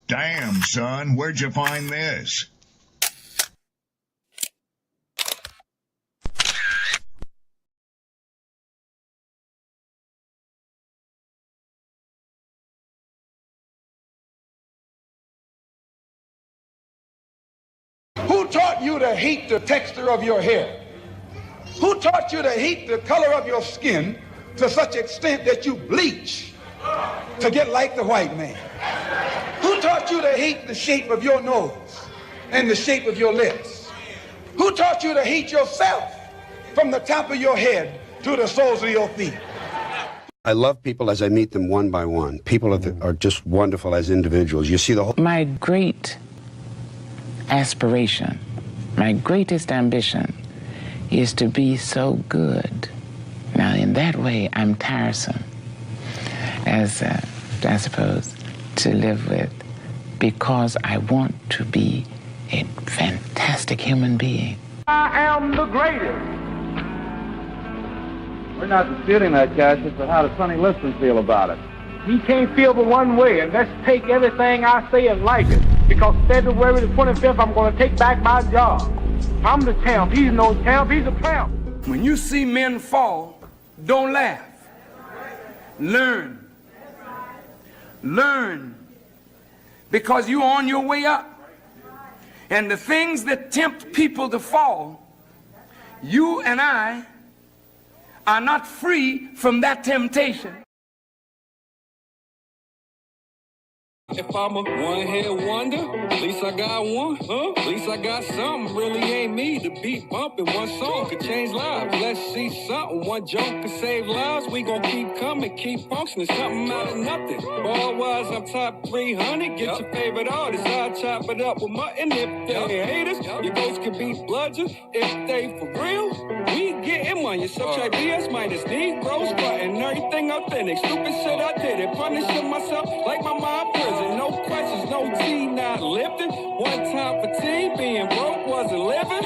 Damn, son, where'd you find this? Who taught you to hate the texture of your hair? Who taught you to hate the color of your skin to such extent that you bleach to get like the white man? Who taught you to hate the shape of your nose and the shape of your lips? Who taught you to hate yourself from the top of your head to the soles of your feet? I love people as I meet them one by one. People are just wonderful as individuals. You see the whole... My great aspiration, my greatest ambition is to be so good. Now, in that way, I'm tiresome, as I suppose, to live with, because I want to be a fantastic human being. I am the greatest. We're not disputing that, Cassius, but how does Sonny Liston feel about it? He can't feel but one way, and let's take everything I say and like it. Because February the 25th, I'm going to take back my job. I'm the champ. He's no champ. He's a tramp. When you see men fall, don't laugh. Learn. Learn. Because you're on your way up. And the things that tempt people to fall, you and I are not free from that temptation. If I'm a one-hit wonder, at least I got one, huh? At least I got something. Really ain't me. The beat bumping, one song could change lives. Let's see something. One joke could save lives. We gon' keep coming, keep functioning. Something out of nothing. Ball-wise, I'm top 300. Get your favorite artist. I'll chop it up with mutton. If they haters, your ghost can be bludgeon. If they for real, we getting money. So check BS minus Negroes, button everything authentic. Stupid shit I did it. Punishing myself like my mom prison. No questions, no tea, not lifting. One time for tea, being broke wasn't living.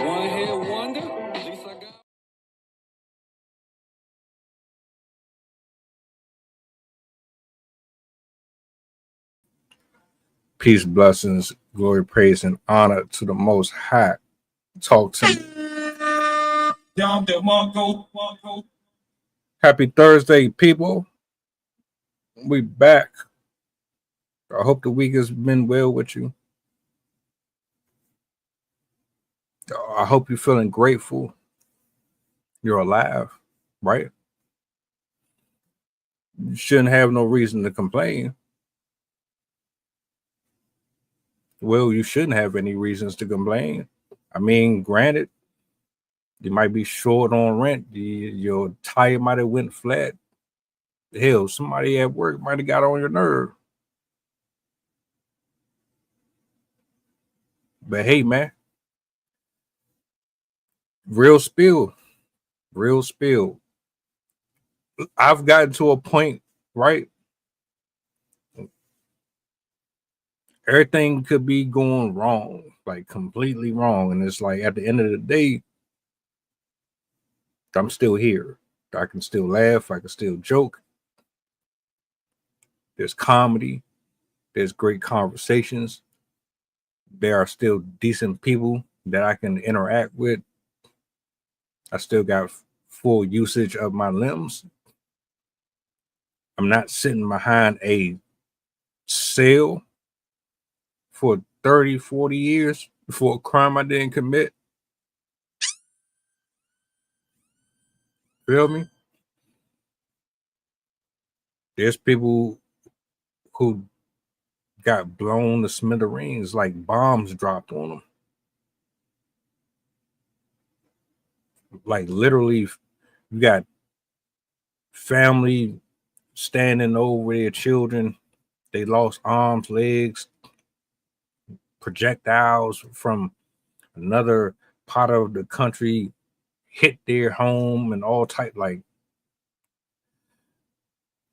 One hit wonder, at least I got. Peace, blessings, glory, praise, and honor to the Most High. Talk to me. Happy Thursday, people. We back. I hope the week has been well with you. I hope you're feeling grateful. You're alive, right? You shouldn't have no reason to complain. Well, you shouldn't have any reasons to complain. I mean, granted, you might be short on rent. Your tire might have went flat. Hell, somebody at work might have got on your nerve. But hey, man, real spill. I've gotten to a point, right? Everything could be going wrong, like completely wrong. And it's like at the end of the day, I'm still here. I can still laugh. I can still joke. There's comedy. There's great conversations. There are still decent people that I can interact with. I still got full usage of my limbs. I'm not sitting behind a cell for 30, 40 years for a crime I didn't commit. Feel me? There's people who got blown to smithereens, like bombs dropped on them. Like literally, you got family standing over their children. They lost arms, legs, projectiles from another part of the country hit their home and all type. Like,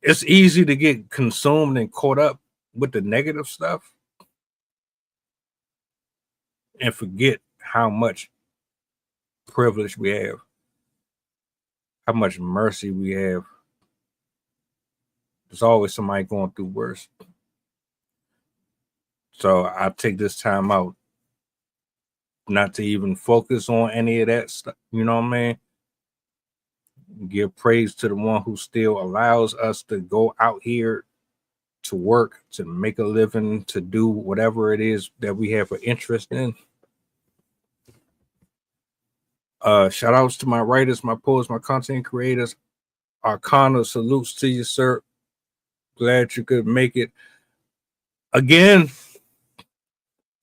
it's easy to get consumed and caught up with the negative stuff and forget how much privilege we have, how much mercy we have. There's always somebody going through worse. So I take this time out not to even focus on any of that stuff. You know what I mean? Give praise to the one who still allows us to go out here to work, to make a living, to do whatever it is that we have an interest in. Shout outs to my writers, my poets, my content creators. Arcana, salutes to you, sir. Glad you could make it again.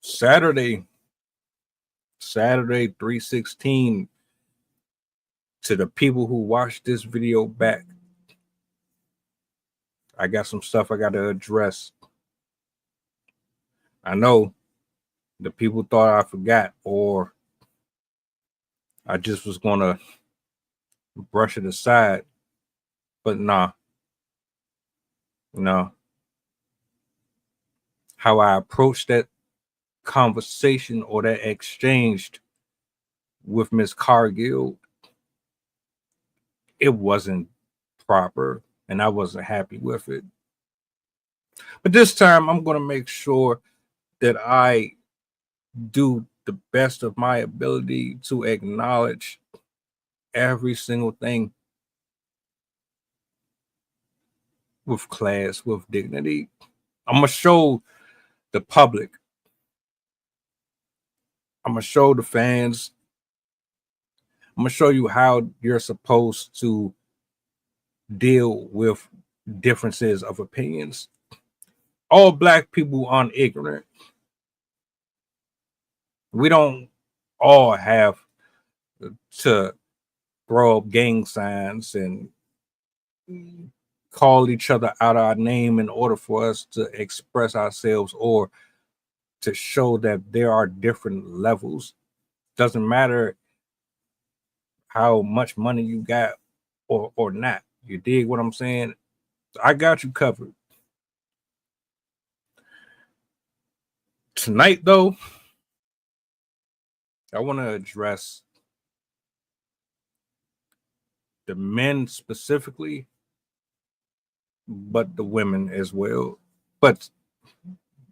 Saturday 3/16. To the people who watched this video back, I got some stuff I got to address. I know the people thought I forgot, or I just was going to brush it aside, but nah. No. How I approached that conversation or that exchange with Miss Cargill, it wasn't proper, and I wasn't happy with it. But this time, I'm going to make sure that I do the best of my ability to acknowledge every single thing with class, with dignity. I'm going to show the public, I'm going to show the fans, I'm going to show you how you're supposed to deal with differences of opinions. All Black people aren't ignorant. We don't all have to throw up gang signs and call each other out our name in order for us to express ourselves or to show that there are different levels. Doesn't matter how much money you got or not. You dig what I'm saying? I got you covered. Tonight, though, I want to address the men specifically, but the women as well, but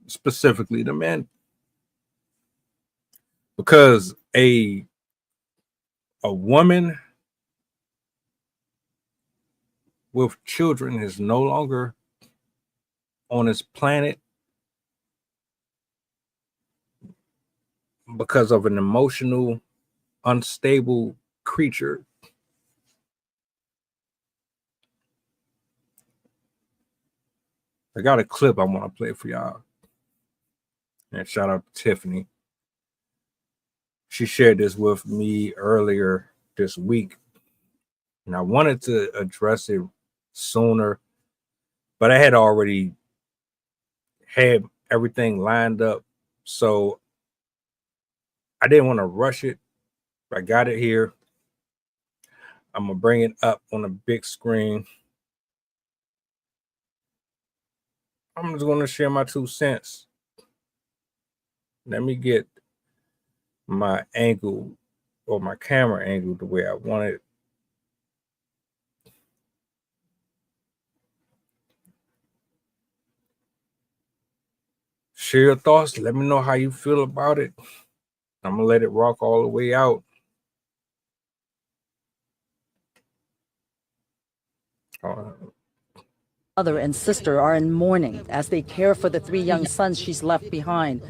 specifically the men. Because a woman with children is no longer on this planet because of an emotional, unstable creature. I got a clip I want to play for y'all. And shout out to Tiffany. She shared this with me earlier this week. And I wanted to address it sooner, but I had already had everything lined up. So I didn't want to rush it. I got it here. I'm going to bring it up on a big screen. I'm just going to share my 2 cents. Let me get my angle or my camera angle the way I want it. Share your thoughts. Let me know how you feel about it. I'm going to let it rock all the way out. Mother and sister are in mourning as they care for the 3 young sons she's left behind.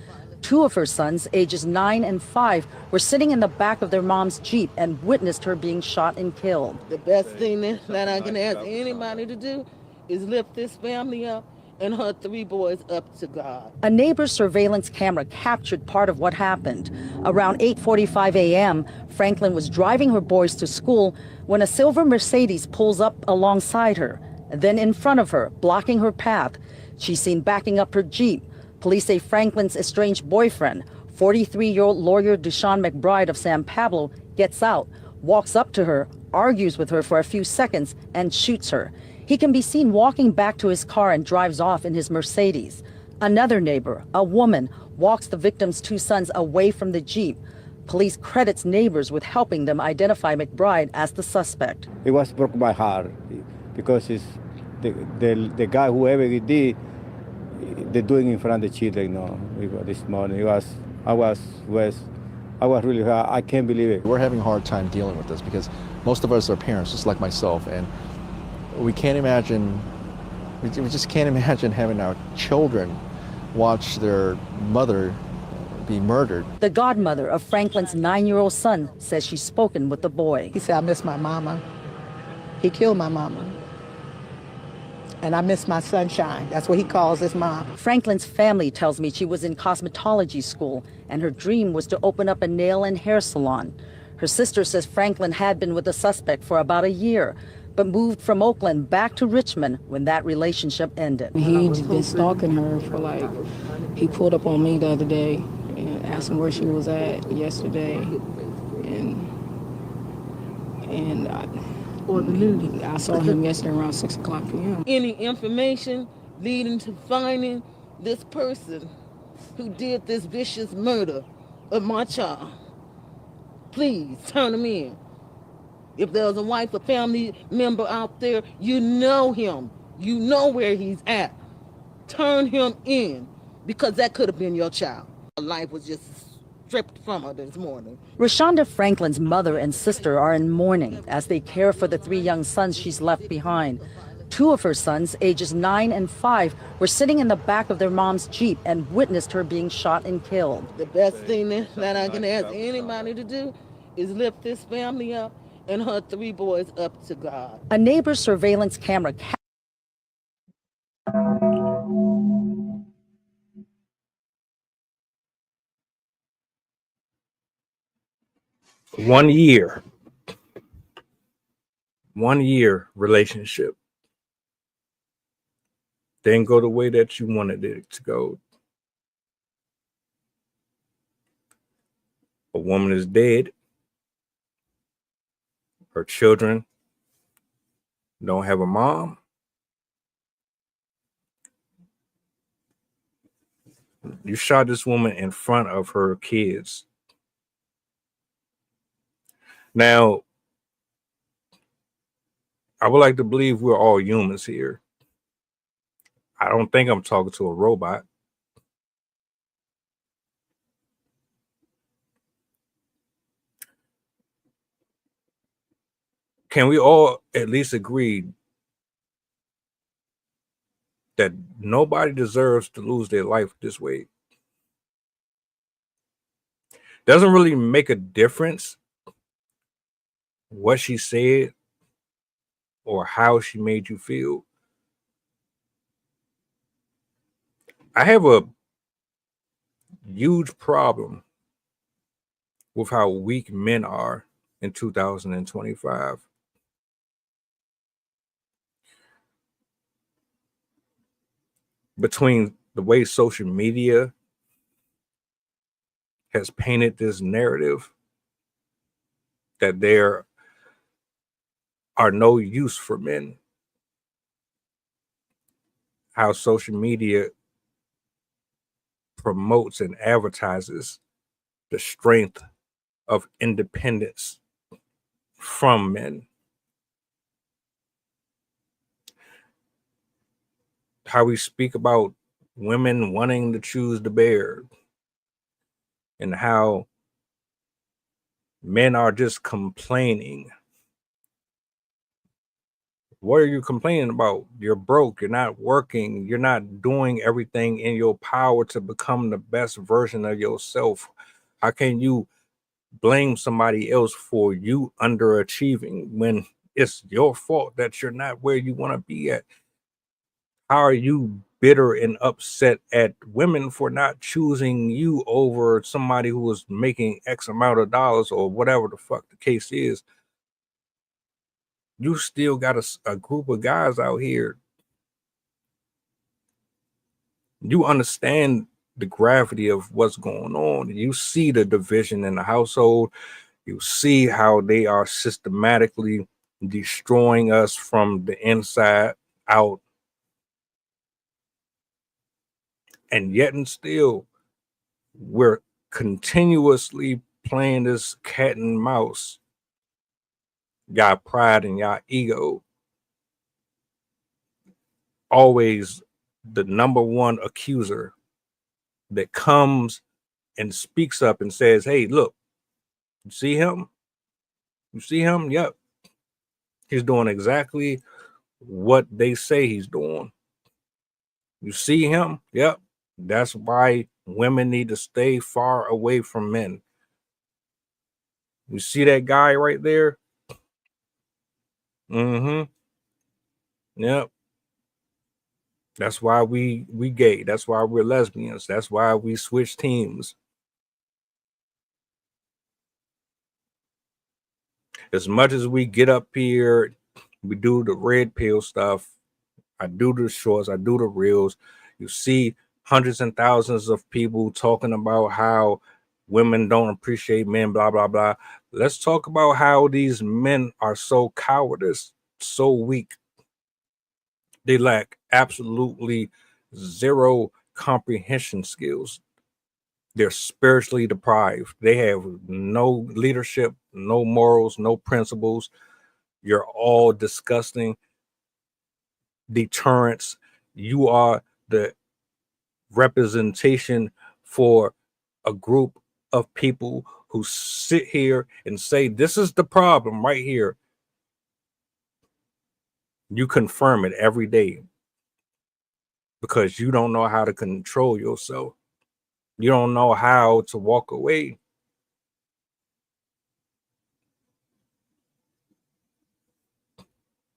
2 of her sons, ages 9 and 5, were sitting in the back of their mom's Jeep and witnessed her being shot and killed. The best thing that I can ask anybody to do is lift this family up and her 3 boys up to God. A neighbor's surveillance camera captured part of what happened. Around 8:45 a.m., Franklin was driving her boys to school when a silver Mercedes pulls up alongside her, then in front of her, blocking her path. She's seen backing up her Jeep. Police say Franklin's estranged boyfriend, 43-year-old lawyer Deshaun McBride of San Pablo, gets out, walks up to her, argues with her for a few seconds, and shoots her. He can be seen walking back to his car and drives off in his Mercedes. Another neighbor, a woman, walks the victim's 2 sons away from the Jeep. Police credits neighbors with helping them identify McBride as the suspect. It was broke my heart because it's the guy, whoever he did, they're doing in front of the children, this morning. I was really hurt. I can't believe it. We're having a hard time dealing with this because most of us are parents, just like myself, and we just can't imagine having our children watch their mother be murdered. The godmother of Franklin's 9-year-old son says she's spoken with the boy. He said, I miss my mama. He killed my mama. And I miss my sunshine. That's what he calls his mom. Franklin's family tells me she was in cosmetology school and her dream was to open up a nail and hair salon. Her sister says Franklin had been with the suspect for about a year, but moved from Oakland back to Richmond when that relationship ended. He'd been stalking her for he pulled up on me the other day and asked him where she was at yesterday. And I saw him yesterday around 6 o'clock p.m. Any information leading to finding this person who did this vicious murder of my child, please turn him in. If there's a wife or family member out there, you know him. You know where he's at. Turn him in, because that could have been your child. Her life was just stripped from her this morning. Rashonda Franklin's mother and sister are in mourning as they care for the 3 young sons she's left behind. 2 of her sons, ages 9 and 5, were sitting in the back of their mom's Jeep and witnessed her being shot and killed. The best thing that I can ask anybody to do is lift this family up and her 3 boys up to God. A neighbor's surveillance camera One year relationship didn't go the way that you wanted it to go. A woman is dead. Her children don't have a mom. You shot this woman in front of her kids. Now, I would like to believe we're all humans here. I don't think I'm talking to a robot. Can we all at least agree that nobody deserves to lose their life this way? Doesn't really make a difference what she said or how she made you feel. I have a huge problem with how weak men are in 2025. Between the way social media has painted this narrative that there are no use for men, how social media promotes and advertises the strength of independence from men, how we speak about women wanting to choose the bear, and how men are just complaining. What are you complaining about? You're broke, you're not working, you're not doing everything in your power to become the best version of yourself. How can you blame somebody else for you underachieving when it's your fault that you're not where you want to be at? How are you bitter and upset at women for not choosing you over somebody who is making X amount of dollars or whatever the fuck the case is? You still got a group of guys out here. You understand the gravity of what's going on. You see the division in the household. You see how they are systematically destroying us from the inside out. And yet and still, we're continuously playing this cat and mouse. Y'all pride and y'all ego always the number one accuser that comes and speaks up and says, hey, look, you see him? You see him? Yep. He's doing exactly what they say he's doing. You see him? Yep. That's why women need to stay far away from men. You see that guy right there? Mm-hmm. Yep. That's why we gay. That's why we're lesbians. That's why we switch teams. As much as we get up here, we do the red pill stuff. I do the shorts, I do the reels. You see hundreds and thousands of people talking about how women don't appreciate men, blah, blah, blah. Let's talk about how these men are so cowardice, so weak. They lack absolutely zero comprehension skills. They're spiritually deprived. They have no leadership, no morals, no principles. You're all disgusting deterrence. You are the representation for a group of people who sit here and say, this is the problem right here. You confirm it every day because you don't know how to control yourself. You don't know how to walk away.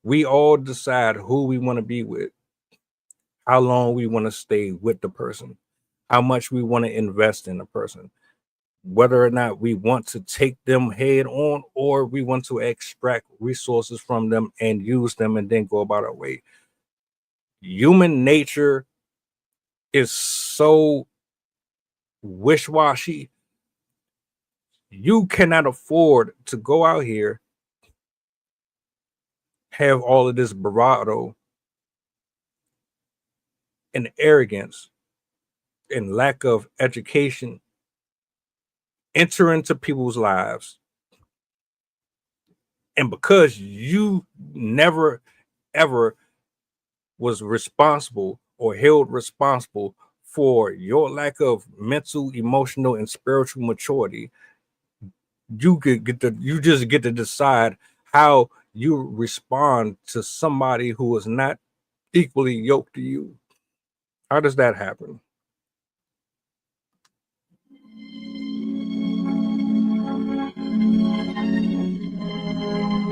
We all decide who we want to be with, how long we want to stay with the person, how much we want to invest in the person, whether or not we want to take them head on or we want to extract resources from them and use them and then go about our way. Human nature is so wish-washy. You cannot afford to go out here, have all of this bravado and arrogance and lack of education enter into people's lives. And because you never, ever was responsible or held responsible for your lack of mental, emotional, and spiritual maturity, you just get to decide how you respond to somebody who is not equally yoked to you. How does that happen?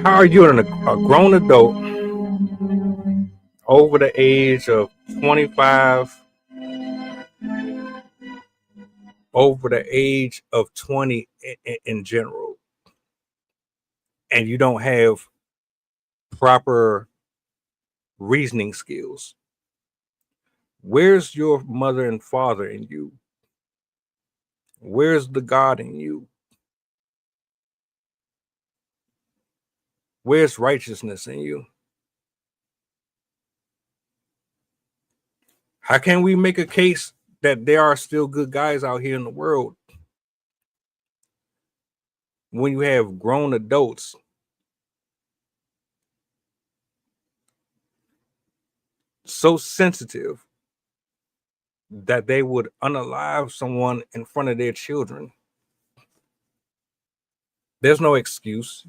How are you a grown adult over the age of 25, over the age of 20 in general, and you don't have proper reasoning skills? Where's your mother and father in you? Where's the God in you? Where's righteousness in you? How can we make a case that there are still good guys out here in the world when you have grown adults so sensitive that they would unalive someone in front of their children? There's no excuse.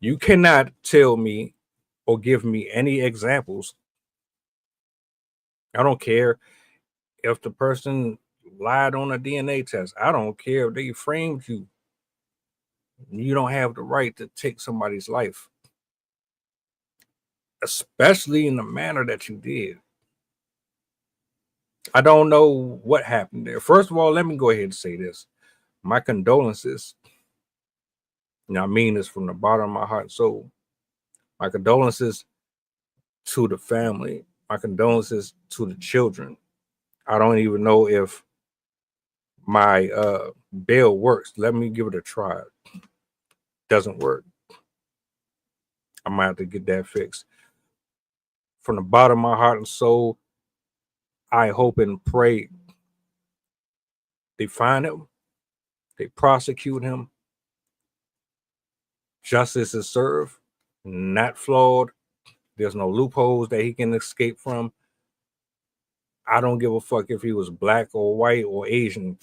You cannot tell me or give me any examples. I don't care if the person lied on a DNA test. I don't care if they framed you. You don't have the right to take somebody's life, especially in the manner that you did. I don't know what happened there. First of all, let me go ahead and say this. My condolences. I mean this from the bottom of my heart and soul. My condolences to the family. My condolences to the children. I don't even know if my bail works. Let me give it a try. Doesn't work. I might have to get that fixed. From the bottom of my heart and soul, I hope and pray they find him, they prosecute him, justice is served, not flawed. There's no loopholes that he can escape from. I don't give a fuck if he was black or white or Asian.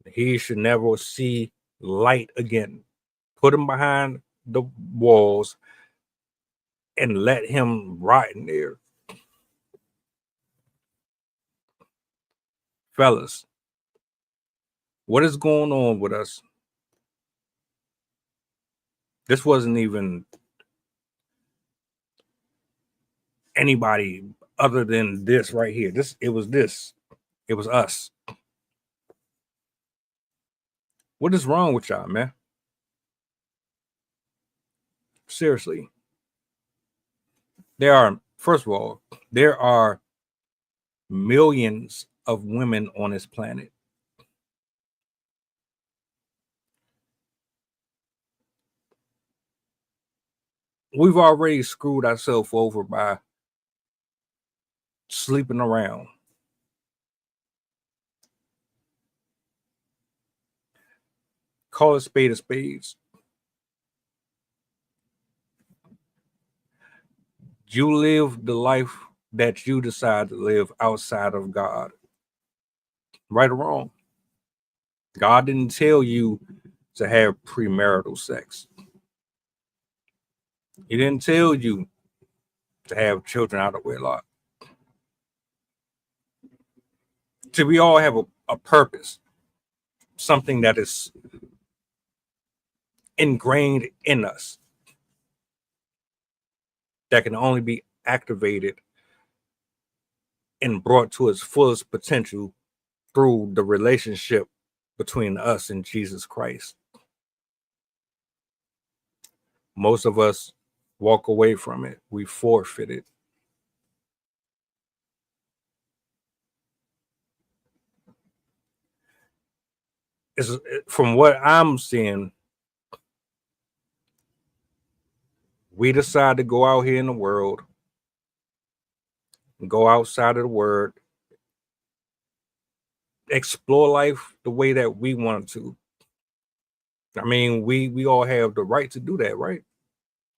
He should never see light again. Put him behind the walls and let him rot in there. Fellas, what is going on with us? This wasn't even anybody other than this right here. It was us. What is wrong with y'all, man? Seriously. First of all, there are millions of women on this planet. We've already screwed ourselves over by sleeping around. Call a spade a spades. You live the life that you decide to live outside of God. Right or wrong. God didn't tell you to have premarital sex. He didn't tell you to have children out of wedlock. So we all have a purpose, something that is ingrained in us that can only be activated and brought to its fullest potential through the relationship between us and Jesus Christ. Most of us walk away from it. We forfeit it. From what I'm seeing, we decide to go out here in the world and go outside of the word, explore life the way that we want to. I mean, we all have the right to do that, right?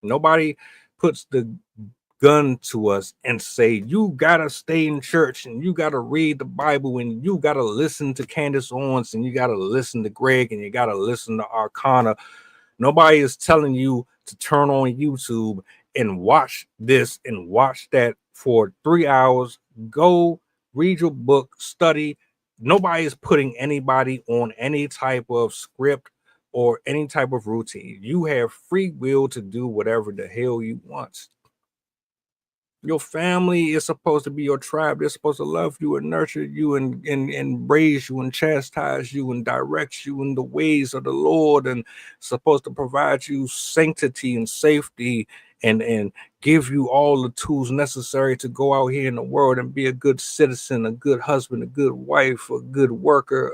Nobody puts the gun to us and say, you gotta stay in church and you gotta read the Bible and you gotta listen to Candace Owens and you gotta listen to Greg and you gotta listen to Arcana. Nobody is telling you to turn on YouTube and watch this and watch that for 3 hours. Go read your book, study. Nobody is putting anybody on any type of script or any type of routine. You have free will to do whatever the hell you want. Your family is supposed to be your tribe. They're supposed to love you and nurture you and raise you and chastise you and direct you in the ways of the Lord, and supposed to provide you sanctity and safety and give you all the tools necessary to go out here in the world and be a good citizen, a good husband, a good wife, a good worker,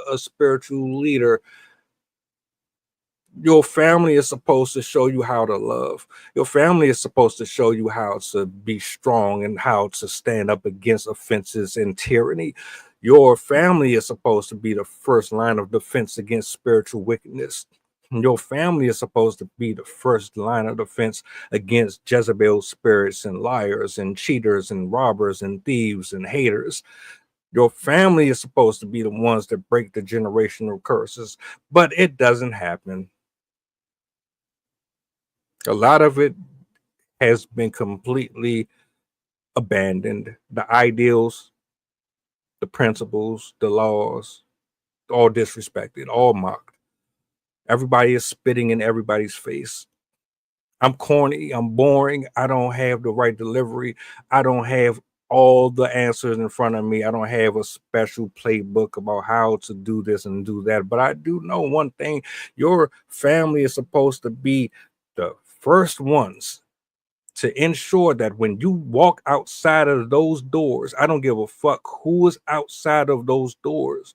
a spiritual leader. Your family is supposed to show you how to love. Your family is supposed to show you how to be strong and how to stand up against offenses and tyranny. Your family is supposed to be the first line of defense against spiritual wickedness. Your family is supposed to be the first line of defense against Jezebel spirits and liars and cheaters and robbers and thieves and haters. Your family is supposed to be the ones that break the generational curses, but it doesn't happen. A lot of it has been completely abandoned. The ideals, the principles, the laws, all disrespected, all mocked. Everybody is spitting in everybody's face. I'm corny, I'm boring, I don't have the right delivery, I don't have all the answers in front of me. I don't have a special playbook about how to do this and do that. But I do know one thing: your family is supposed to be the first ones to ensure that when you walk outside of those doors, I don't give a fuck who is outside of those doors.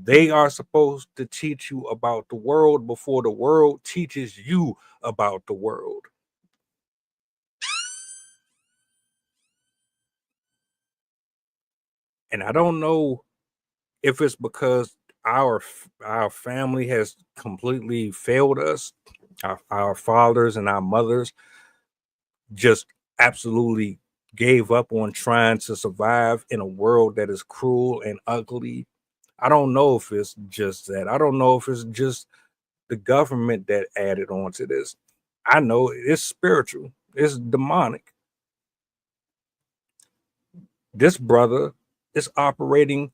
They are supposed to teach you about the world before the world teaches you about the world. And I don't know if it's because our family has completely failed us, our fathers and our mothers just absolutely gave up on trying to survive in a world that is cruel and ugly. I don't know if it's just that. I don't know if it's just the government that added on to this. I know it's spiritual. It's demonic. This brother is operating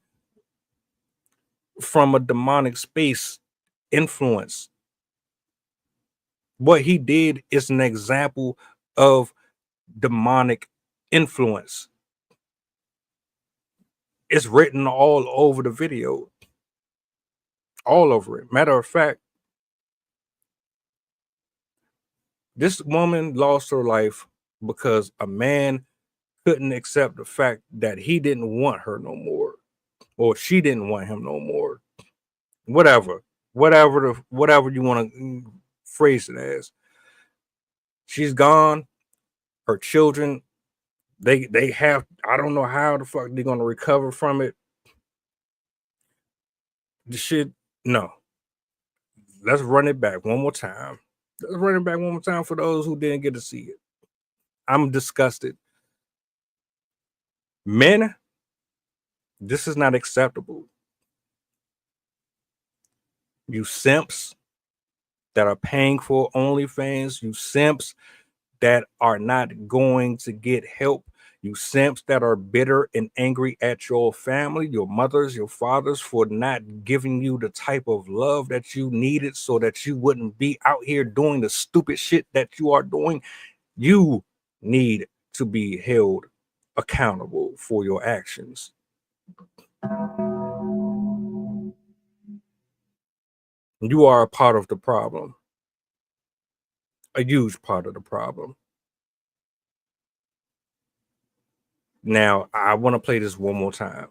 from a demonic space influence. What he did is an example of demonic influence. It's written all over the video. All over it. Matter of fact, this woman lost her life because a man couldn't accept the fact that he didn't want her no more, or she didn't want him no more. Whatever you want to phrase it as. She's gone. Her children, they have, I don't know how the fuck they're gonna recover from it. The shit, no. Let's run it back one more time. Let's run it back one more time for those who didn't get to see it. I'm disgusted. Men, this is not acceptable. You simps that are paying for OnlyFans, you simps that are not going to get help, you simps that are bitter and angry at your family, your mothers, your fathers, for not giving you the type of love that you needed so that you wouldn't be out here doing the stupid shit that you are doing. You need to be held accountable for your actions. You are a part of the problem. A huge part of the problem. Now, I want to play this one more time.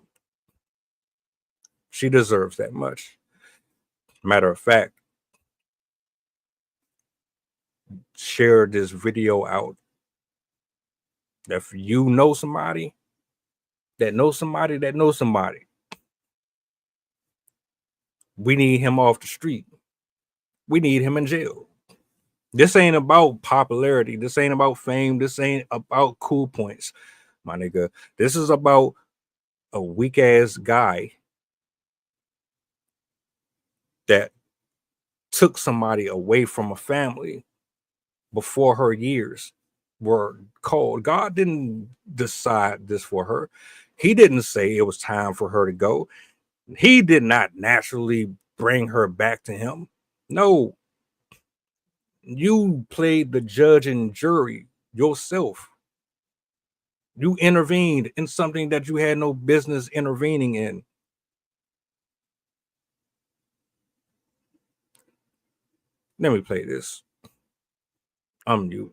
She deserves that much. Matter of fact, share this video out. If you know somebody that knows somebody that knows somebody, we need him off the street. We need him in jail. This ain't about popularity. This ain't about fame. This ain't about cool points, my nigga. This is about a weak ass guy that took somebody away from a family before her years were called. God didn't decide this for her. He didn't say it was time for her to go. He did not naturally bring her back to him. No. You played the judge and jury yourself. You intervened in something that you had no business intervening in. Let me play this. Unmute.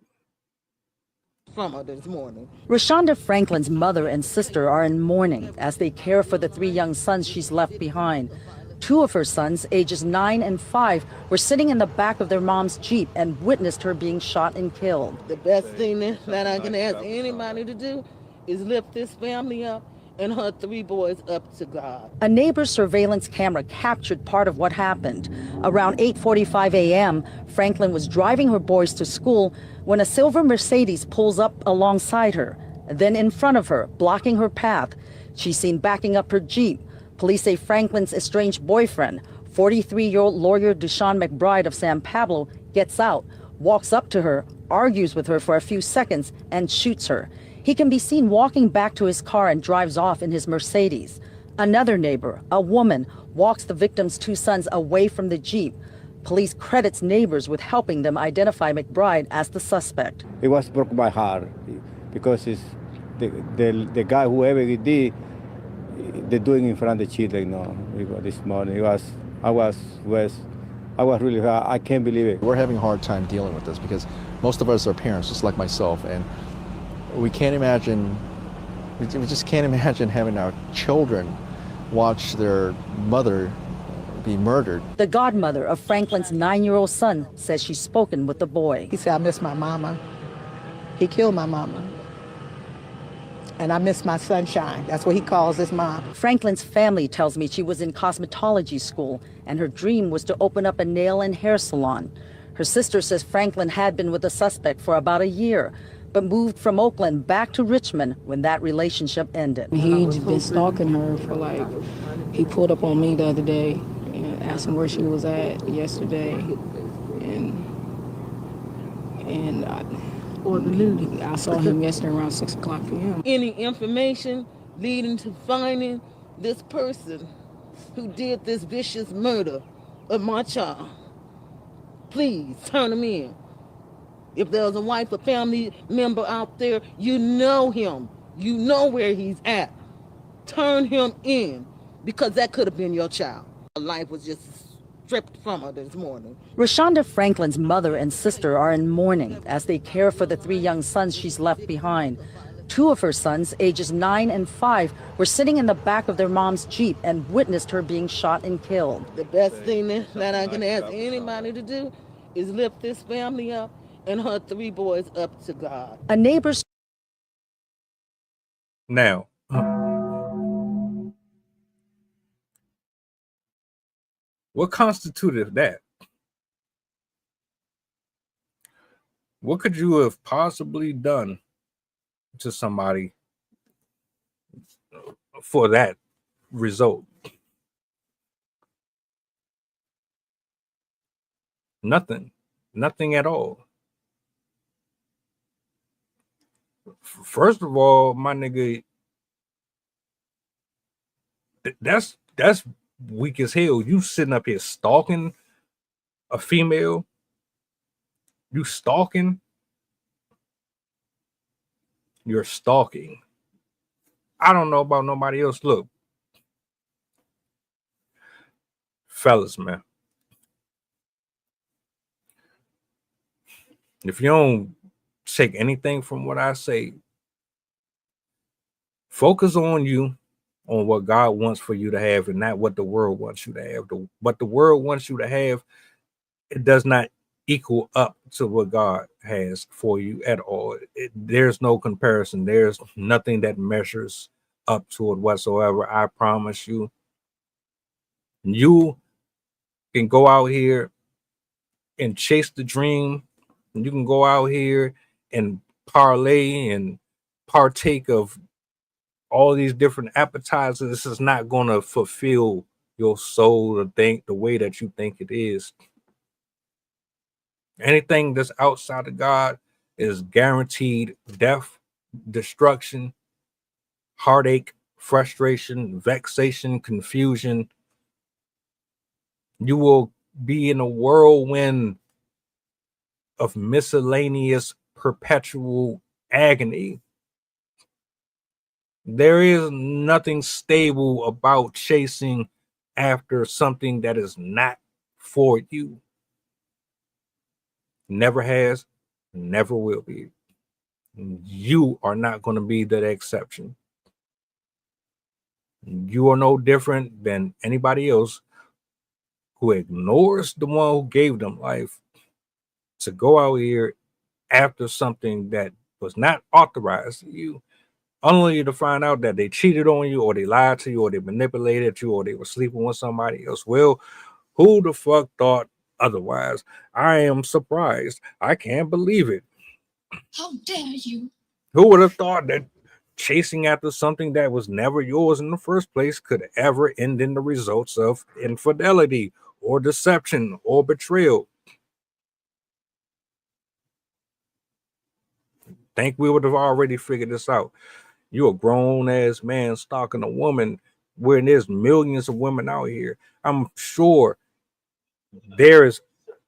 This morning. Rashonda Franklin's mother and sister are in mourning as they care for the 3 young sons she's left behind. 2 of her sons, ages 9 and 5, were sitting in the back of their mom's Jeep and witnessed her being shot and killed. The best thing that I can ask anybody to do is lift this family up and her 3 boys up to God. A neighbor's surveillance camera captured part of what happened. Around 8:45 a.m., Franklin was driving her boys to school when a silver Mercedes pulls up alongside her, then in front of her, blocking her path. She's seen backing up her Jeep. Police say Franklin's estranged boyfriend, 43-year-old lawyer Deshaun McBride of San Pablo, gets out, walks up to her, argues with her for a few seconds, and shoots her. He can be seen walking back to his car and drives off in his Mercedes. Another neighbor, a woman, walks the victim's 2 sons away from the Jeep. Police credits neighbors with helping them identify McBride as the suspect. It was broke my heart because it's the guy, whoever he did, they're doing in front of the children. This morning I was really hurt. I can't believe it. We're having a hard time dealing with this because most of us are parents, just like myself, and we can't imagine. We just can't imagine having our children watch their mother be murdered. The godmother of Franklin's 9-year-old son says she's spoken with the boy. He said, I miss my mama. He killed my mama. And I miss my sunshine. That's what he calls his mom. Franklin's family tells me she was in cosmetology school and her dream was to open up a nail and hair salon. Her sister says Franklin had been with the suspect for about a year, but moved from Oakland back to Richmond when that relationship ended. He'd been stalking her for like, he pulled up on me the other day and asked him where she was at yesterday. And I saw him yesterday around 6 o'clock p.m. Any information leading to finding this person who did this vicious murder of my child, please turn them in. If there's a wife or family member out there, you know him. You know where he's at. Turn him in, because that could have been your child. Her life was just stripped from her this morning. Rashonda Franklin's mother and sister are in mourning as they care for the 3 young sons she's left behind. 2 of her sons, ages 9 and 5, were sitting in the back of their mom's Jeep and witnessed her being shot and killed. The best thing that I can ask anybody to do is lift this family up and her 3 boys up to God. A neighbor's Now, what constituted that? What could you have possibly done to somebody for that result? Nothing at all. First of all, my nigga, that's weak as hell. You sitting up here stalking a female. You stalking. You're stalking. I don't know about nobody else. Look, fellas, man, if you don't take anything from what I say, focus on you, on what God wants for you to have, and not what the world wants you to have. What the world wants you to have, it does not equal up to what God has for you at all. There's no comparison. There's nothing that measures up to it whatsoever. I promise you. You can go out here and chase the dream. You can go out here and parlay and partake of all these different appetizers. This is not going to fulfill your soul to think the way that you think it is. Anything that's outside of God is guaranteed death, destruction, heartache, frustration, vexation, confusion. You will be in a whirlwind of miscellaneous perpetual agony. There is nothing stable about chasing after something that is not for you. Never has, never will be. You are not going to be that exception. You are no different than anybody else who ignores the one who gave them life to go out here after something that was not authorized to you, only to find out that they cheated on you, or they lied to you, or they manipulated you, or they were sleeping with somebody else. Well, who the fuck thought otherwise? I am surprised. I can't believe it. How dare you? Who would have thought that chasing after something that was never yours in the first place could ever end in the results of infidelity or deception or betrayal? Think we would have already figured this out. You're a grown-ass man stalking a woman when there's millions of women out here. I'm sure, matter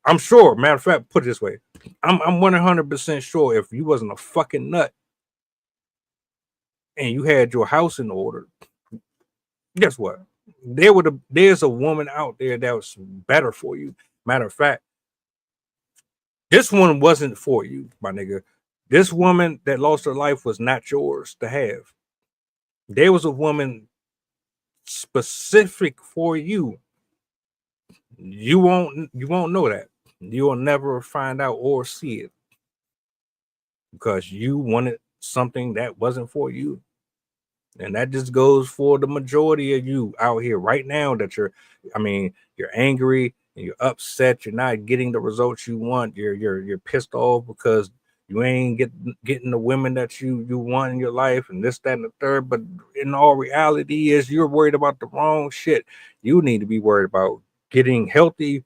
of fact, put it this way, I'm 100% sure if you wasn't a fucking nut and you had your house in order, guess what? There's a woman out there that was better for you. Matter of fact, this one wasn't for you, my nigga. This woman that lost her life was not yours to have. There was a woman specific for you. You won't know that. You will never find out or see it because you wanted something that wasn't for you. And that just goes for the majority of you out here right now that you're angry and you're upset. You're not getting the results you want. You're pissed off because You ain't getting the women that you want in your life, and this, that, and the third. But in all reality, is you're worried about the wrong shit. You need to be worried about getting healthy,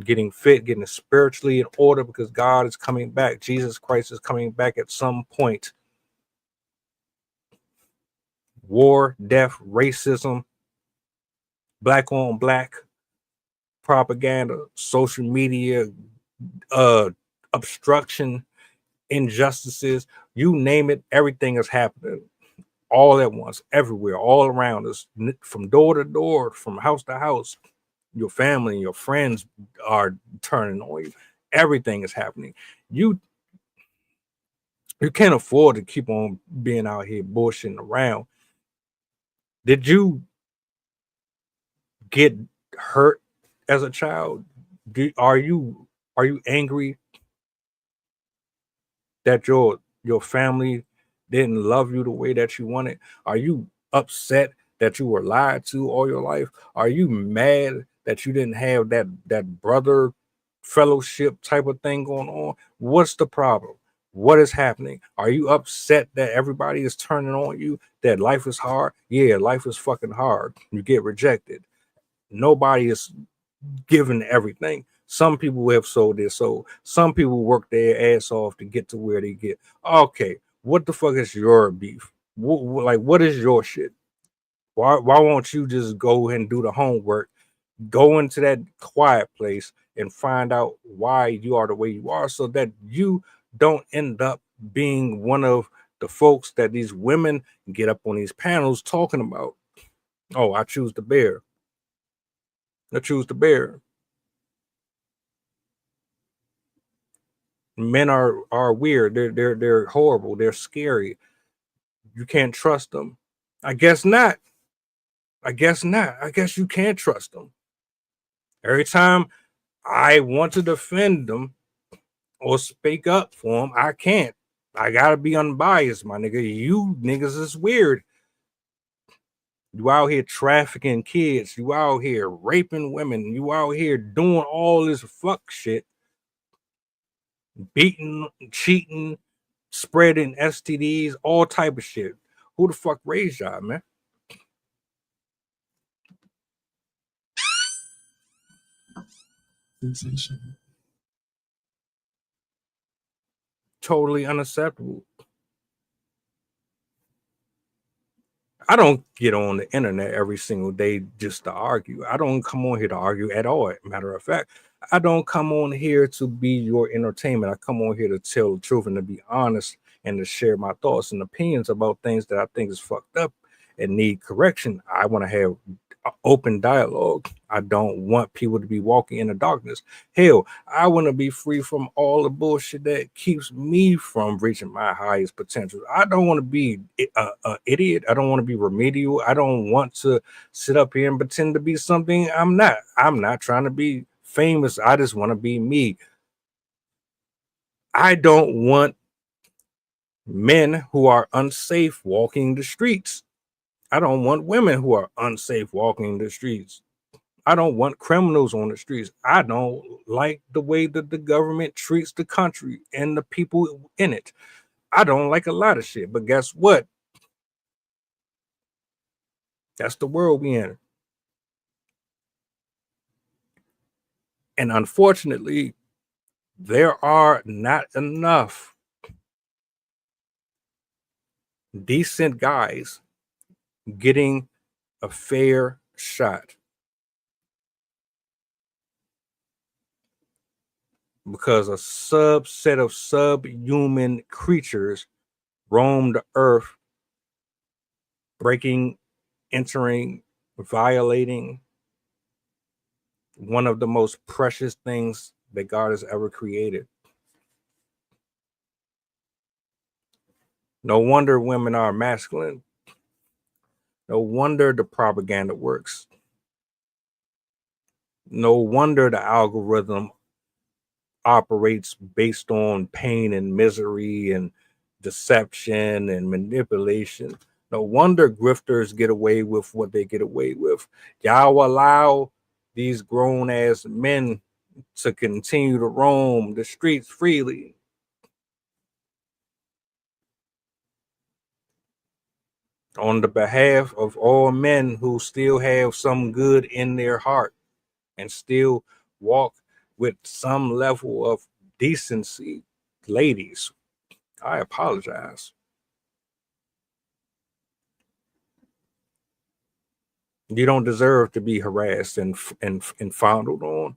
getting fit, getting spiritually in order, because God is coming back. Jesus Christ is coming back at some point. War, death, racism, black on black propaganda, social media, obstruction, injustices, you name it, everything is happening all at once, everywhere, all around us, from door to door, from house to house. Your family and your friends are turning on you. Everything is happening. You can't afford to keep on being out here bullshitting around. Did you get hurt as a child? Are you angry that your family didn't love you the way that you wanted? Are you upset that you were lied to all your life? Are you mad that you didn't have that brother fellowship type of thing going on? What's the problem? What is happening? Are you upset that everybody is turning on you, that life is hard? Yeah, life is fucking hard. You get rejected. Nobody is given everything. Some people have sold their soul. Some people work their ass off to get to where they get. Okay, what the fuck is your beef? What is your shit? Why won't you just go and do the homework, go into that quiet place and find out why you are the way you are, so that you don't end up being one of the folks that these women get up on these panels talking about? Oh, I choose the bear. I choose the bear. Men are weird. They're horrible. They're scary. You can't trust them. I guess not. I guess not. I guess you can't trust them. Every time I want to defend them or speak up for them, I can't. I gotta be unbiased, my nigga. You niggas is weird. You out here trafficking kids. You out here raping women. You out here doing all this fuck shit, beating, cheating, spreading STDs, all type of shit. Who the fuck raised y'all, man? Totally unacceptable. I don't get on the internet every single day just to argue. I don't come on here to argue at all. Matter of fact, I don't come on here to be your entertainment. I come on here to tell the truth and to be honest and to share my thoughts and opinions about things that I think is fucked up and need correction. I want to have open dialogue. I don't want people to be walking in the darkness. Hell, I want to be free from all the bullshit that keeps me from reaching my highest potential. I don't want to be an idiot. I don't want to be remedial. I don't want to sit up here and pretend to be something I'm not. I'm not trying to be famous. I just want to be me. I don't want men who are unsafe walking the streets. I don't want women who are unsafe walking the streets. I don't want criminals on the streets. I don't like the way that the government treats the country and the people in it. I don't like a lot of shit, but guess what? That's the world we in. And unfortunately, there are not enough decent guys getting a fair shot, because a subset of subhuman creatures roam the earth, breaking, entering, violating one of the most precious things that God has ever created. No wonder women are masculine. No wonder the propaganda works. No wonder the algorithm operates based on pain and misery and deception and manipulation. No wonder grifters get away with what they get away with. Y'all allow these grown ass men to continue to roam the streets freely. on the behalf of all men who still have some good in their heart and still walk with some level of decency, ladies, I apologize. You don't deserve to be harassed and fondled on.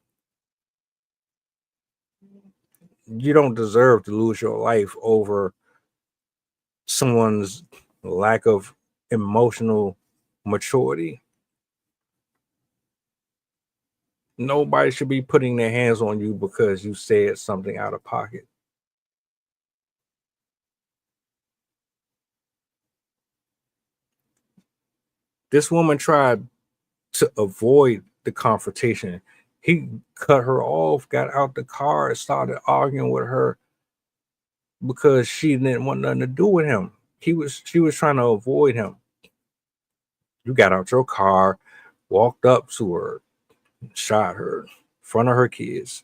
You don't deserve to lose your life over someone's lack of emotional maturity. Nobody should be putting their hands on you because you said something out of pocket. This woman tried to avoid the confrontation. He cut her off, got out the car, and started arguing with her because she didn't want nothing to do with him. She was trying to avoid him. You got out your car, walked up to her, shot her in front of her kids,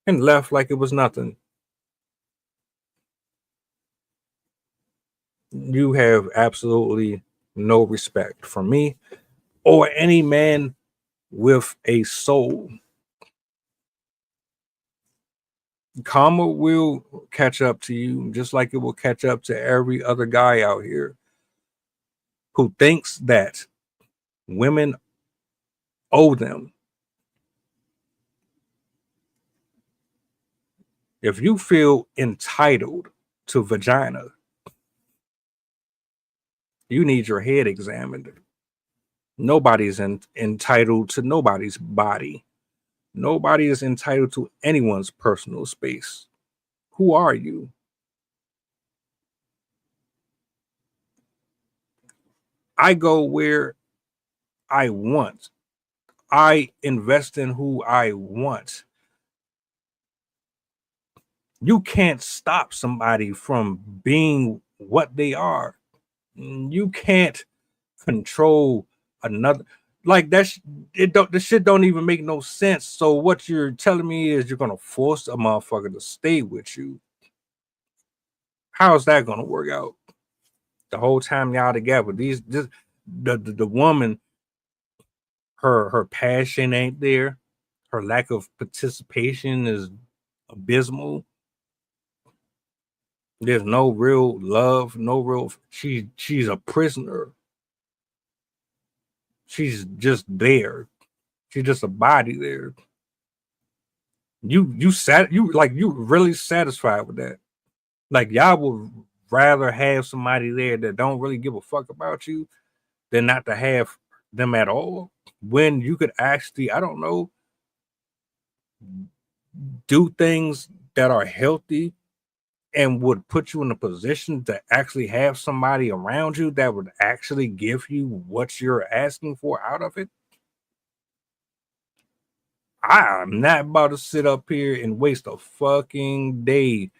and left like it was nothing. You have absolutely no respect for me or any man with a soul. Karma will catch up to you just like it will catch up to every other guy out here who thinks that women owe them. If you feel entitled to vagina, you need your head examined. Nobody's entitled to nobody's body. Nobody is entitled to anyone's personal space. Who are you? I go where I want. I invest in who I want. You can't stop somebody from being what they are. You can't control another. Like that, the shit don't even make no sense. So what you're telling me is you're gonna force a motherfucker to stay with you. How's that gonna work out? The whole time y'all together, the woman, her passion ain't there. Her lack of participation is abysmal. There's no real love, no real. She's a prisoner. She's just there. She's just a body there. You really satisfied with that? Like y'all would rather have somebody there that don't really give a fuck about you than not to have them at all. When you could actually, I don't know, do things that are healthy and would put you in a position to actually have somebody around you that would actually give you what you're asking for out of it. I'm not about to sit up here and waste a fucking day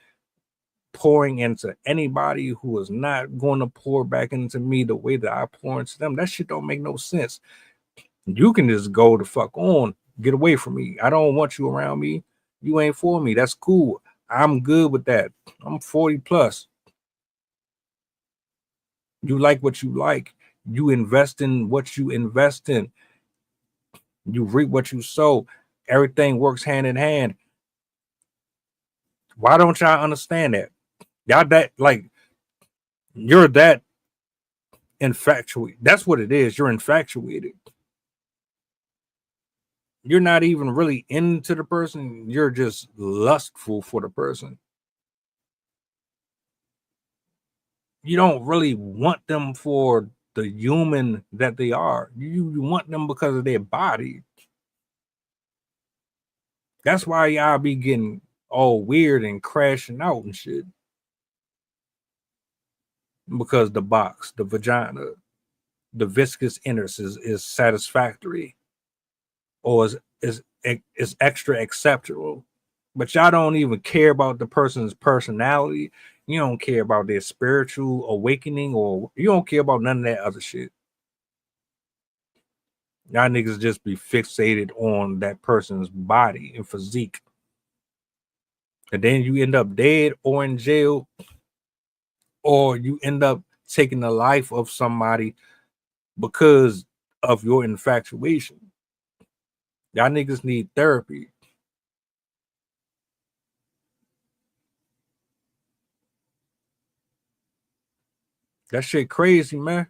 pouring into anybody who is not going to pour back into me the way that I pour into them. That shit don't make no sense. You can just go the fuck on. Get away from me. I don't want you around me. You ain't for me. That's cool. I'm good with that. I'm 40 plus. You like what you like. You invest in what you invest in. You reap what you sow. Everything works hand in hand. Why don't y'all understand that? Y'all that like you're that infatuated. That's what it is. You're infatuated. You're not even really into the person. You're just lustful for the person. You don't really want them for the human that they are. You want them because of their body. That's why y'all be getting all weird and crashing out and shit. Because the box, the vagina, the viscous innards is satisfactory or is extra acceptable. But y'all don't even care about the person's personality. You don't care about their spiritual awakening, or you don't care about none of that other shit. Y'all niggas just be fixated on that person's body and physique. And then you end up dead or in jail, or you end up taking the life of somebody because of your infatuation. Y'all niggas need therapy. That shit crazy, man.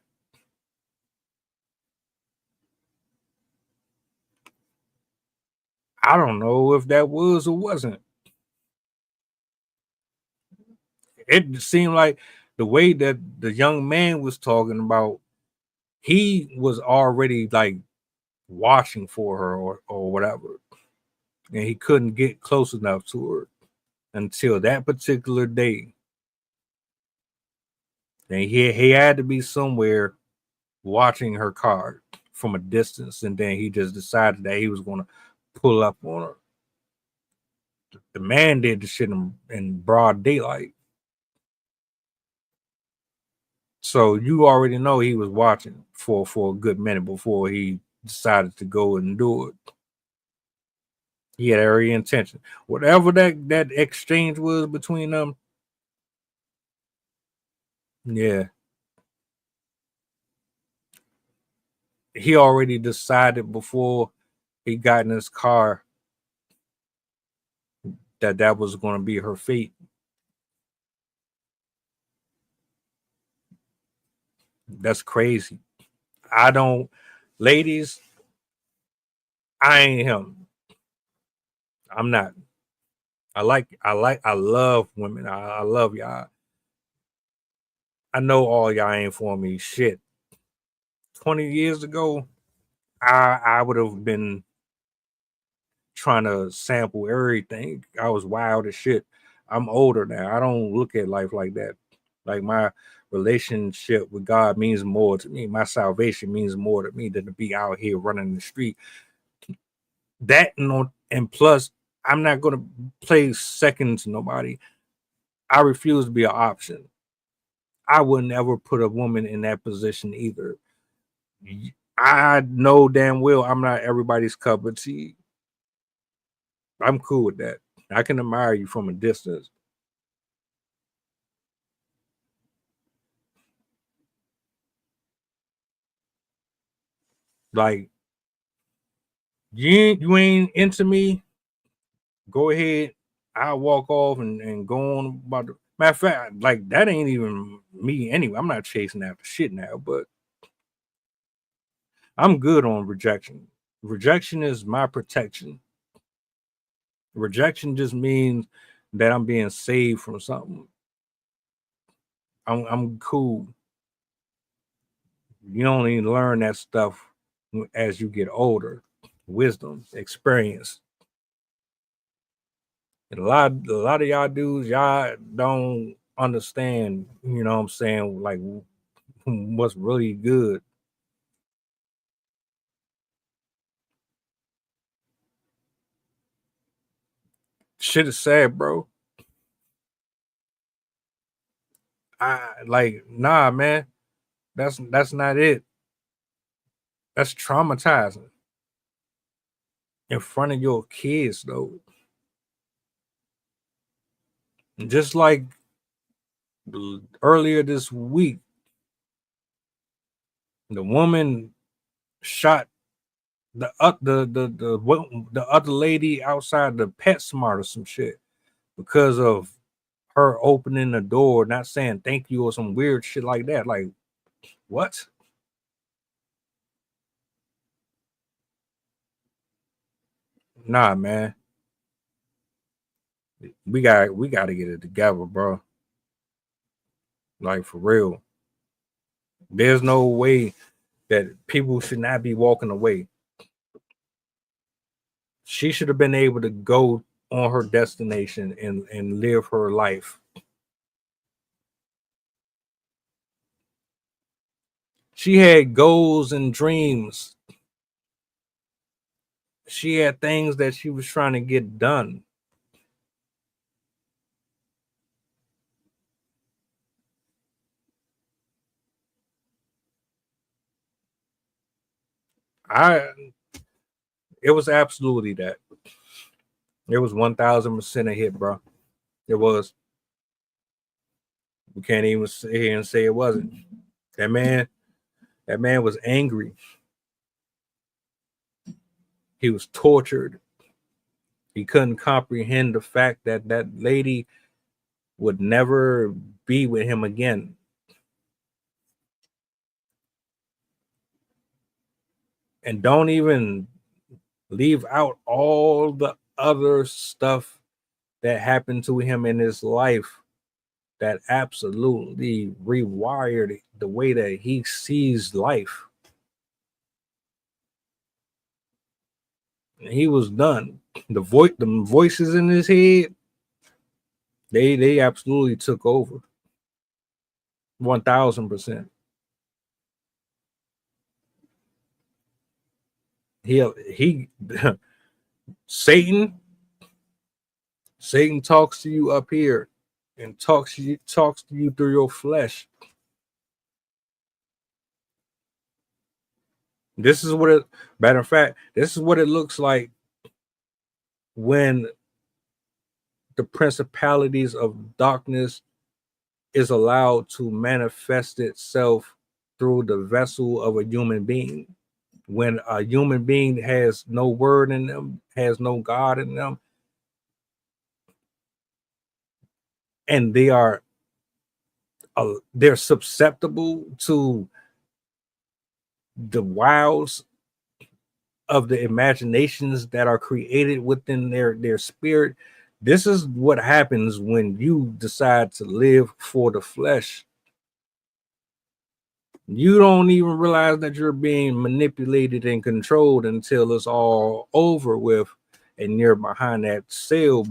I don't know if that was or wasn't. It seemed like the way that the young man was talking about, he was already like watching for her or whatever. And he couldn't get close enough to her until that particular day. And he had to be somewhere watching her car from a distance, and then he just decided that he was going to pull up on her. The man did the shit in broad daylight. So you already know he was watching for a good minute before he decided to go and do it. He had every intention. Whatever that exchange was between them, yeah. He already decided before he got in his car that was going to be her fate. That's crazy. Ladies, I ain't him. I'm not. I love women. I love y'all. I know all y'all ain't for me. Shit. 20 years ago, I would have been trying to sample everything. I was wild as shit. I'm older now. I don't look at life like that. Like, my relationship with God means more to me. My salvation means more to me than to be out here running the street. That and plus, I'm not gonna play second to nobody. I refuse to be an option. I would never put a woman in that position either. I know damn well I'm not everybody's cup of tea. I'm cool with that. I can admire you from a distance. Like, you ain't into me, go ahead. I'll walk off and go on about the matter of fact, like, that ain't even me anyway. I'm not chasing after shit now, but I'm good on rejection. Rejection is my protection. Rejection just means that I'm being saved from something. I'm cool. You only learn that stuff as you get older. Wisdom, experience. And a lot of y'all dudes, y'all don't understand, you know what I'm saying, like, what's really good. Shit is sad, bro. Nah, man. That's not it. That's traumatizing. In front of your kids, though. Just like earlier this week, the woman shot the other lady outside the PetSmart or some shit because of her opening the door, not saying thank you or some weird shit like that. Like, what? Nah, man. We got to get it together, bro. Like, for real. There's no way that people should not be walking away. She should have been able to go on her destination and live her life. She had goals and dreams. She had things that she was trying to get done. It was absolutely that. It was 1000% a hit, bro. It was. We can't even sit here and say it wasn't. That man was angry. He was tortured. He couldn't comprehend the fact that that lady would never be with him again. And don't even leave out all the other stuff that happened to him in his life that absolutely rewired the way that he sees life. And he was done. The voices in his head, they absolutely took over. 1000%. He Satan talks to you up here and talks to you through your flesh. This is what it, matter of fact, this is what it looks like when the principalities of darkness is allowed to manifest itself through the vessel of a human being. When a human being has no word in them, has no God in them, and they're susceptible to the wiles of the imaginations that are created within their spirit. This is what happens when you decide to live for the flesh. You don't even realize that you're being manipulated and controlled until it's all over with and you're behind that cell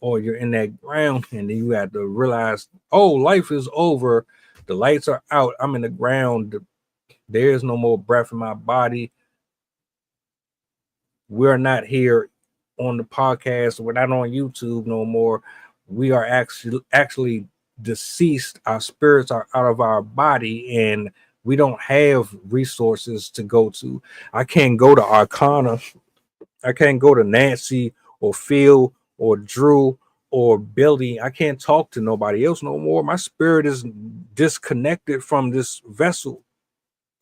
or you're in that ground, and then you have to realize, oh, life is over. The lights are out. I'm in the ground. There's no more breath in my body. We're not here on the podcast. We're not on YouTube no more. We are actually deceased. Our spirits are out of our body, and we don't have resources to go to. I can't go to Arcana. I can't go to Nancy or Phil or Drew or Billy. I can't talk to nobody else no more. My spirit is disconnected from this vessel.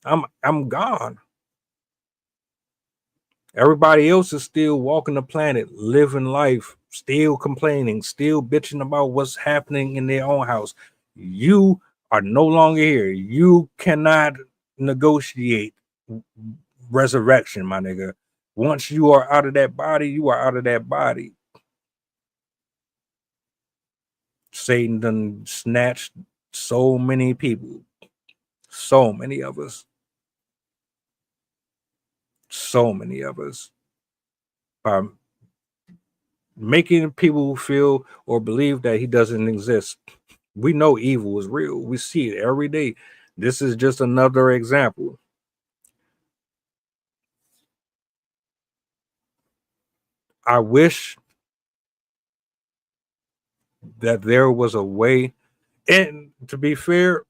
I'm gone. Everybody else is still walking the planet, living life, still complaining, still bitching about what's happening in their own house. You are no longer here. You cannot negotiate resurrection, my nigga. Once you are out of that body, you are out of that body. Satan done snatched so many people, so many of us, by making people feel or believe that he doesn't exist. We know evil is real. We see it every day. This is just another example. I wish that there was a way, and to be fair,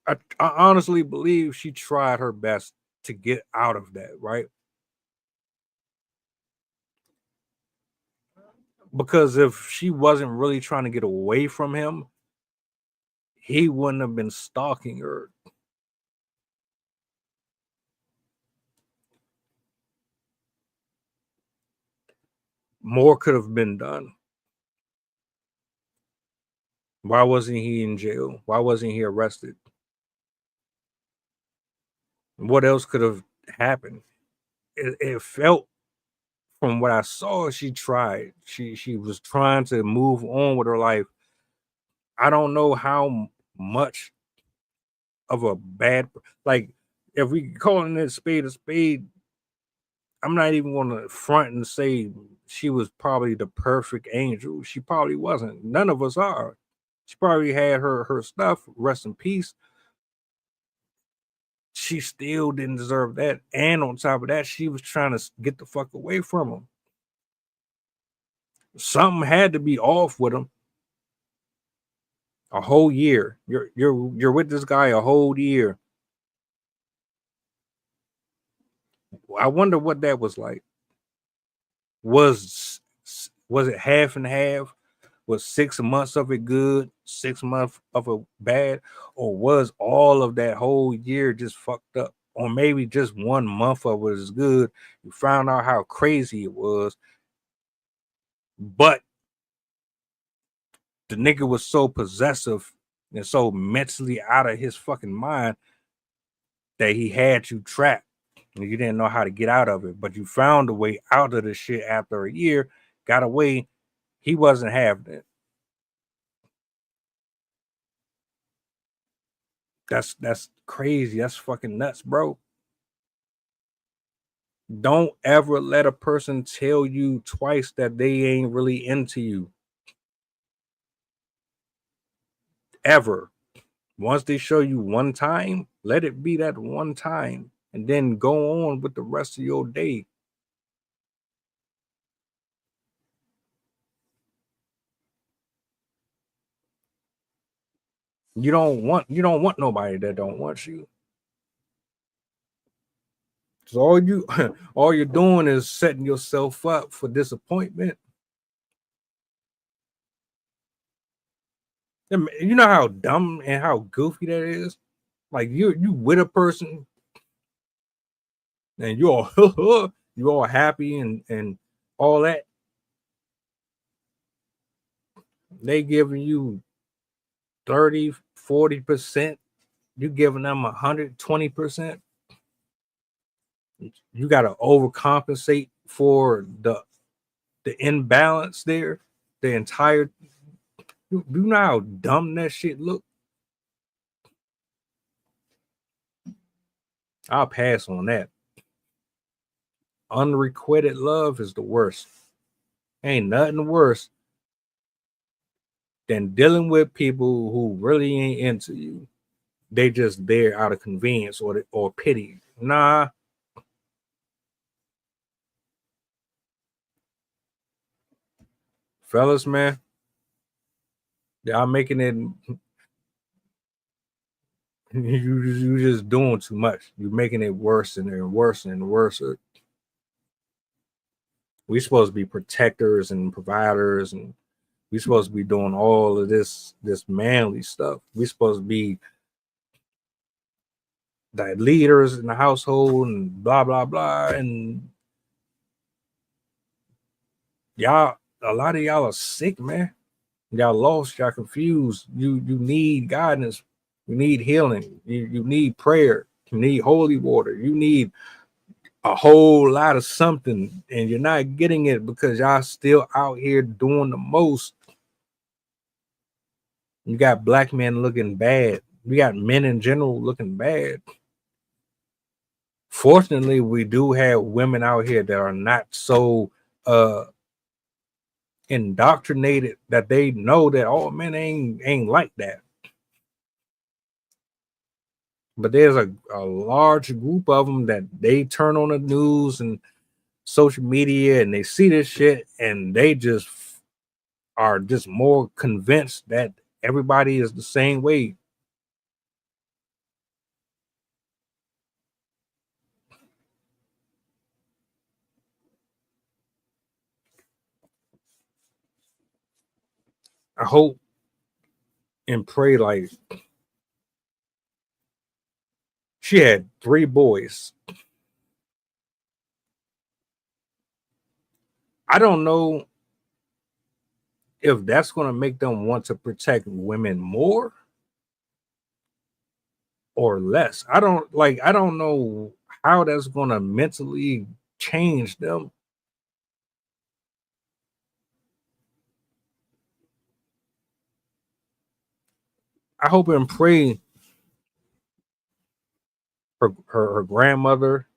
I honestly believe she tried her best to get out of that, right? Because if she wasn't really trying to get away from him, he wouldn't have been stalking her. More could have been done. Why wasn't he in jail? Why wasn't he arrested? What else could have happened? It felt, from what I saw, she tried. She was trying to move on with her life. I don't know how much of a bad, like, if we calling it a spade, I'm not even going to front and say she was probably the perfect angel. She probably wasn't. None of us are. She probably had her stuff. Rest in peace. She still didn't deserve that. And on top of that, she was trying to get the fuck away from him. Something had to be off with him. A whole year. You're with this guy a whole year. I wonder what that was like. Was Was it half and half? Was 6 months of it good, 6 months of it bad, or was all of that whole year just fucked up? Or maybe just 1 month of it is good. You found out how crazy it was, but the nigga was so possessive and so mentally out of his fucking mind that he had you trapped and you didn't know how to get out of it. But you found a way out of the shit after a year, got away. He wasn't having it. That's crazy. That's fucking nuts, bro. Don't ever let a person tell you twice that they ain't really into you. Ever. Once they show you one time, let it be that one time and then go on with the rest of your day. You don't want nobody that don't want you. So all you're doing is setting yourself up for disappointment. You know how dumb and how goofy that is? Like you with a person and you all you all happy and all that. They giving you 30, 40%. You giving them 120%. You got to overcompensate for the imbalance there. The entire, you know how dumb that shit look. I'll pass on that. Unrequited love is the worst. Ain't nothing worse than dealing with people who really ain't into you. They just there out of convenience or pity. Nah. Fellas, man, y'all making it. You just doing too much. You're making it worse and worse and worse. We supposed to be protectors and providers, and we supposed to be doing all of this manly stuff. We supposed to be the leaders in the household and blah blah blah. And y'all, a lot of y'all are sick, man. Y'all lost, y'all confused. You need guidance. You need healing. You need prayer. You need holy water. You need a whole lot of something, and you're not getting it because y'all still out here doing the most. You got black men looking bad. We got men in general looking bad. Fortunately, we do have women out here that are not so indoctrinated that they know that all men ain't like that. But there's a large group of them that they turn on the news and social media and they see this shit and they just are just more convinced that everybody is the same way. I hope and pray like she had 3 boys. I don't know if that's going to make them want to protect women more or less. I don't know how that's going to mentally change them. I hope and pray her grandmother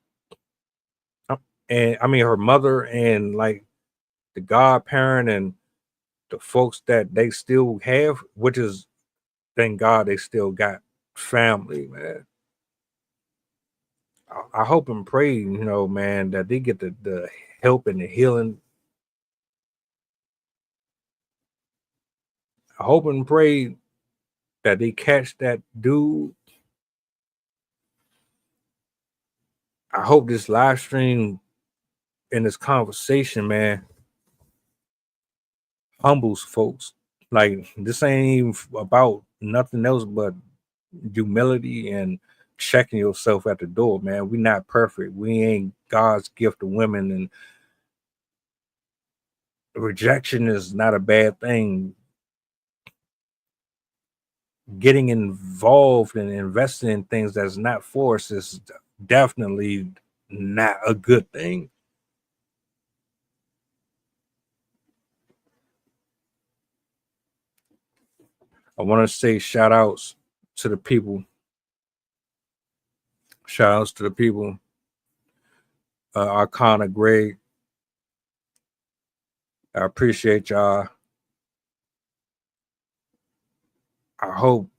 and I mean her mother and like the godparent and the folks that they still have, which is thank God they still got family, man. I hope and pray, man, that they get the help and the healing. I hope and pray that they catch that dude. I hope this live stream and this conversation, man, humbles folks. Like, this ain't even about nothing else but humility and checking yourself at the door, man. We not perfect. We ain't God's gift to women, and rejection is not a bad thing. Getting involved and investing in things that's not for us is definitely not a good thing. I want to say shout outs to the people. Shout outs to the people. Arcana, Greg. I appreciate y'all. I hope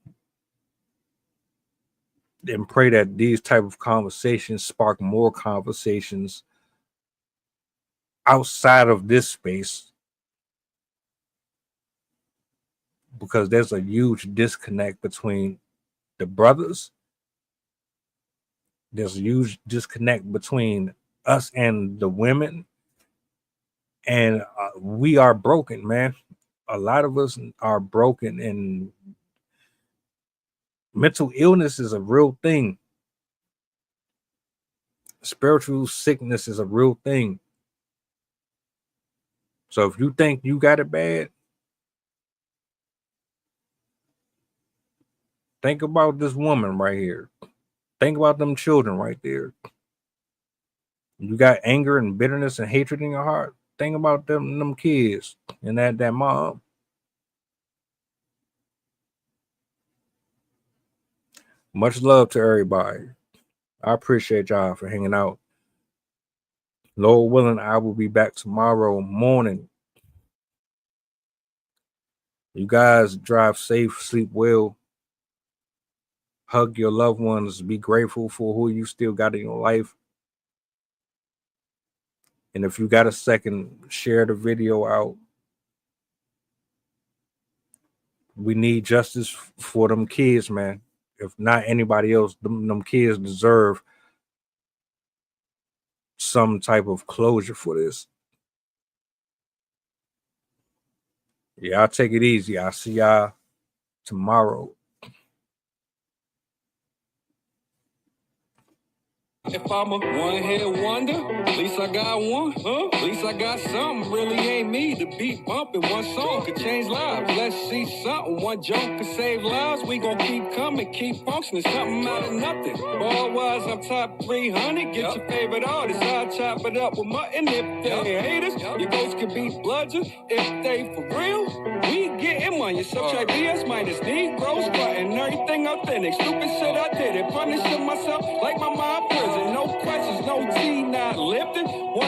and pray that these type of conversations spark more conversations outside of this space, because there's a huge disconnect between the brothers. There's a huge disconnect between us and the women, and we are broken, man. A lot of us are broken, and mental illness is a real thing. Spiritual sickness is a real thing. So if you think you got it bad, think about this woman right here. Think about them children right there. You got anger and bitterness and hatred in your heart. Think about them kids and that mom. Much love to everybody. I appreciate y'all for hanging out. Lord willing, I will be back tomorrow morning. You guys drive safe, sleep well. Hug your loved ones. Be grateful for who you still got in your life. And if you got a second, share the video out. We need justice for them kids, man. If not anybody else, them kids deserve some type of closure for this. Yeah, I'll take it easy. I'll see y'all tomorrow. If I'm a one-hit wonder, at least I got one, huh? At least I got something, really ain't me. The beat bumping, one song could change lives. Let's see something, one joke could save lives. We gon' keep coming, keep functioning, something out of nothing. Ball-wise, I'm top 300, get your favorite artist. I'll chop it up with mutton if they haters. Your ghost could be bludgeon if they for real. We getting money, subtract BS minus Negroes, cutting everything authentic. Stupid shit I did it, punishing myself like my mom prison. No questions, no T not lifted. One